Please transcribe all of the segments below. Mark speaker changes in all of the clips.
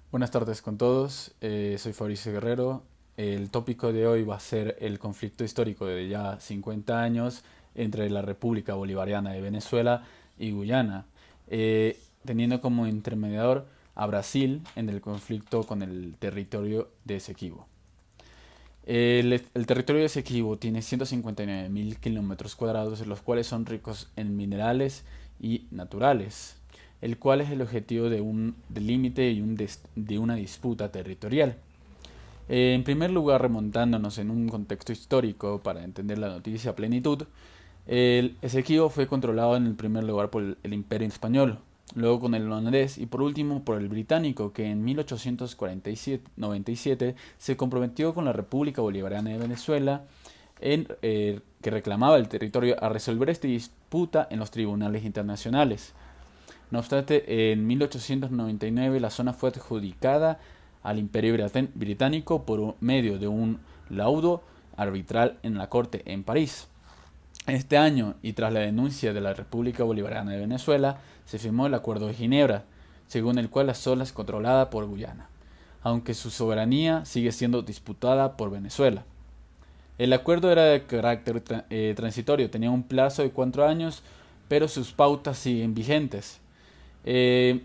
Speaker 1: Buenas tardes con todos, soy Fabricio Guerrero. El tópico de hoy va a ser el conflicto histórico de ya 50 años entre la República Bolivariana de Venezuela y Guyana, teniendo como intermediador a Brasil en el conflicto con el territorio de Esequibo. El territorio de Esequibo tiene 159.000 kilómetros cuadrados, los cuales son ricos en minerales y naturales, el cual es el objetivo de un límite y de una disputa territorial. En primer lugar, remontándonos en un contexto histórico para entender la noticia a plenitud, el Esequibo fue controlado en el primer lugar por el Imperio Español, luego con el holandés y por último por el británico, que en 1897 se comprometió con la República Bolivariana de Venezuela, que reclamaba el territorio, a resolver esta disputa en los tribunales internacionales. No obstante, en 1899 la zona fue adjudicada al Imperio Británico por medio de un laudo arbitral en la corte en París. Este año, y tras la denuncia de la República Bolivariana de Venezuela, se firmó el Acuerdo de Ginebra, según el cual la zona es controlada por Guyana, aunque su soberanía sigue siendo disputada por Venezuela. El acuerdo era de carácter transitorio, tenía un plazo de 4 años, pero sus pautas siguen vigentes. Eh,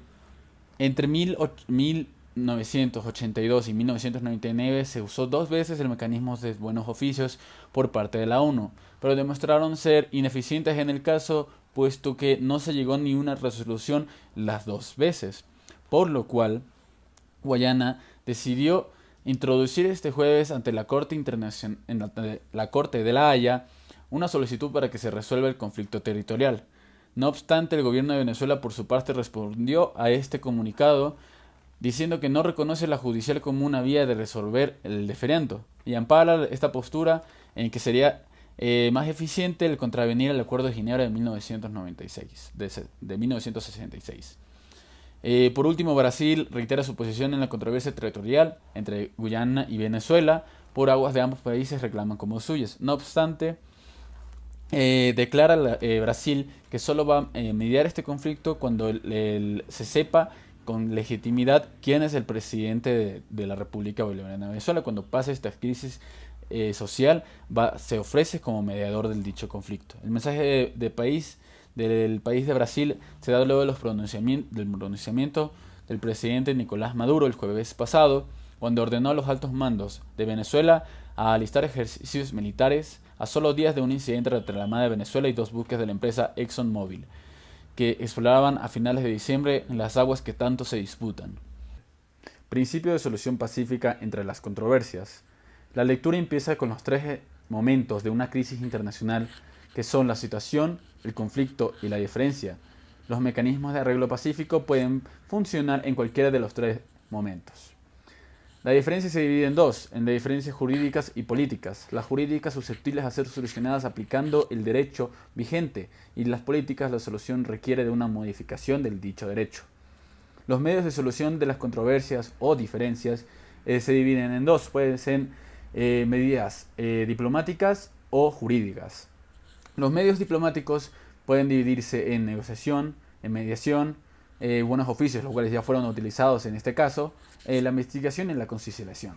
Speaker 1: Entre 1982 y 1999 se usó 2 veces el mecanismo de buenos oficios por parte de la ONU, pero demostraron ser ineficientes en el caso, puesto que no se llegó a ni una resolución las 2 veces, por lo cual Guayana decidió introducir este jueves ante la Corte Internacional, en la Corte de la Haya, una solicitud para que se resuelva el conflicto territorial. No obstante, el gobierno de Venezuela por su parte respondió a este comunicado diciendo que no reconoce la judicial como una vía de resolver el diferendo y ampara esta postura en que sería más eficiente el contravenir el Acuerdo de Ginebra de 1996, de 1966. Por último, Brasil reitera su posición en la controversia territorial entre Guyana y Venezuela por aguas de ambos países reclaman como suyas. No obstante, declara Brasil que solo va a mediar este conflicto cuando se sepa con legitimidad quién es el presidente de la República Bolivariana de Venezuela. Cuando pase esta crisis social, se ofrece como mediador del dicho conflicto. El mensaje del país de Brasil se da luego del pronunciamiento del presidente Nicolás Maduro el jueves pasado, cuando ordenó a los altos mandos de Venezuela a alistar ejercicios militares a solo días de un incidente entre la Armada de Venezuela y 2 buques de la empresa ExxonMobil, que exploraban a finales de diciembre en las aguas que tanto se disputan. Principio de solución pacífica entre las controversias. La lectura empieza con los 3 momentos de una crisis internacional que son la situación, el conflicto y la diferencia. Los mecanismos de arreglo pacífico pueden funcionar en cualquiera de los 3 momentos. La diferencia se divide en dos, en las diferencias jurídicas y políticas. Las jurídicas susceptibles a ser solucionadas aplicando el derecho vigente y las políticas la solución requiere de una modificación del dicho derecho. Los medios de solución de las controversias o diferencias se dividen en dos, pueden ser medidas diplomáticas o jurídicas. Los medios diplomáticos pueden dividirse en negociación, en mediación, buenos oficios, los cuales ya fueron utilizados en este caso, la investigación y la conciliación.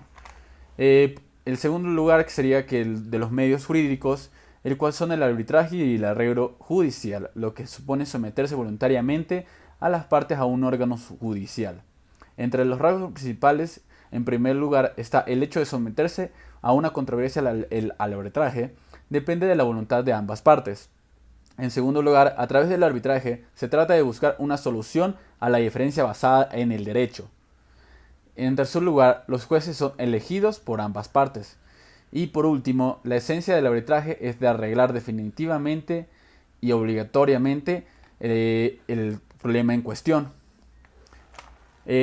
Speaker 1: El segundo lugar que sería que el de los medios jurídicos, el cual son el arbitraje y el arreglo judicial, lo que supone someterse voluntariamente a las partes a un órgano judicial. Entre los rasgos principales, en primer lugar, está el hecho de someterse a una controversia al arbitraje, depende de la voluntad de ambas partes. En segundo lugar, a través del arbitraje se trata de buscar una solución a la diferencia basada en el derecho. En tercer lugar, los jueces son elegidos por ambas partes. Y por último, la esencia del arbitraje es de arreglar definitivamente y obligatoriamente el problema en cuestión.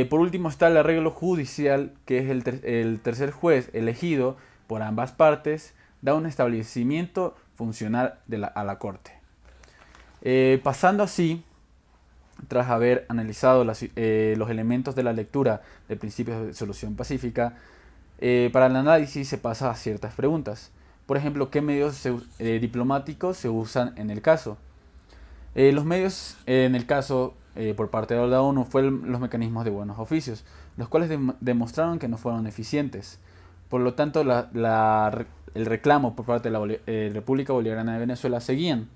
Speaker 1: Por último está el arreglo judicial, que es el tercer juez elegido por ambas partes, da un establecimiento funcional a la corte. Pasando así, tras haber analizado los elementos de la lectura de principios de solución pacífica, para el análisis se pasa a ciertas preguntas. Por ejemplo, ¿qué medios diplomáticos se usan en el caso? Los medios en el caso por parte de la ONU fue los mecanismos de buenos oficios, los cuales demostraron que no fueron eficientes. Por lo tanto, el reclamo por parte de la República Bolivariana de Venezuela seguían,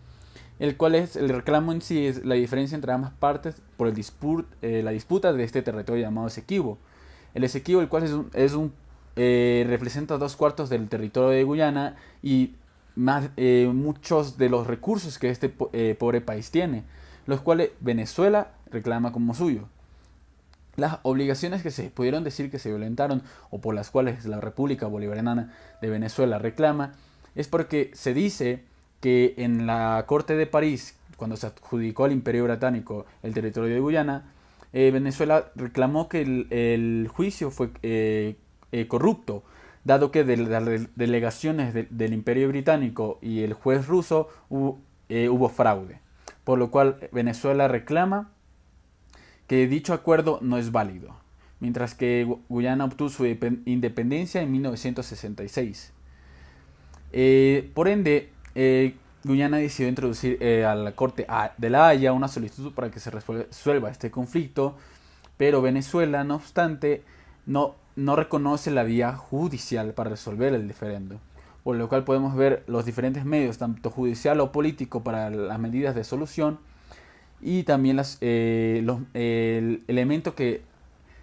Speaker 1: el cual es el reclamo en sí es la diferencia entre ambas partes por la disputa de este territorio llamado Esequibo. El Esequibo, el cual representa 2/4 del territorio de Guyana y muchos de los recursos que este pobre país tiene, los cuales Venezuela reclama como suyo. Las obligaciones que se pudieron decir que se violentaron o por las cuales la República Bolivariana de Venezuela reclama es porque se dice que en la Corte de París, cuando se adjudicó al Imperio Británico el territorio de Guyana, Venezuela reclamó que el juicio fue corrupto, dado que de las delegaciones del Imperio Británico y el juez ruso hubo fraude, por lo cual Venezuela reclama que dicho acuerdo no es válido, mientras que Guyana obtuvo su independencia en 1966. Por ende, Guyana decidió introducir a la Corte de la Haya una solicitud para que se resuelva este conflicto, pero Venezuela, no obstante, no reconoce la vía judicial para resolver el diferendo, por lo cual podemos ver los diferentes medios, tanto judicial o político, para las medidas de solución y también el elemento que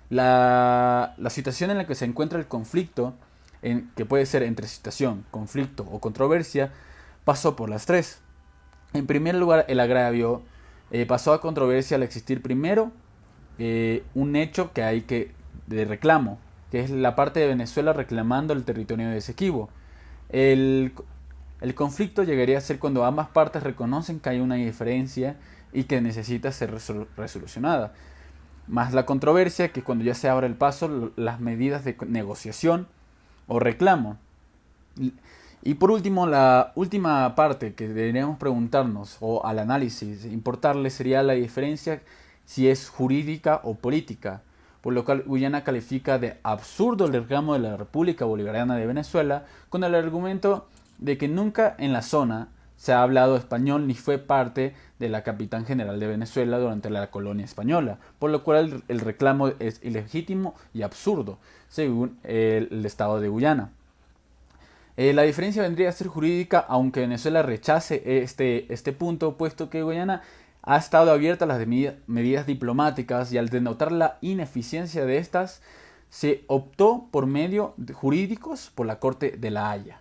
Speaker 1: la situación en la que se encuentra el conflicto, que puede ser entre situación, conflicto o controversia, pasó por las tres. En primer lugar, el agravio pasó a controversia al existir primero un hecho que hay de reclamo, que es la parte de Venezuela reclamando el territorio de Esequibo. El conflicto llegaría a ser cuando ambas partes reconocen que hay una diferencia y que necesita ser resolucionada. Más la controversia, que cuando ya se abre el paso, las medidas de negociación o reclamo. Y por último, la última parte que deberíamos preguntarnos o al análisis importarle sería la diferencia si es jurídica o política, por lo cual Guyana califica de absurdo el reclamo de la República Bolivariana de Venezuela con el argumento de que nunca en la zona se ha hablado español ni fue parte de la Capitán General de Venezuela durante la colonia española, por lo cual el reclamo es ilegítimo y absurdo, según el Estado de Guyana. La diferencia vendría a ser jurídica, aunque Venezuela rechace este punto, puesto que Guyana ha estado abierta a las medidas diplomáticas y al denotar la ineficiencia de estas, se optó por medios jurídicos por la Corte de la Haya.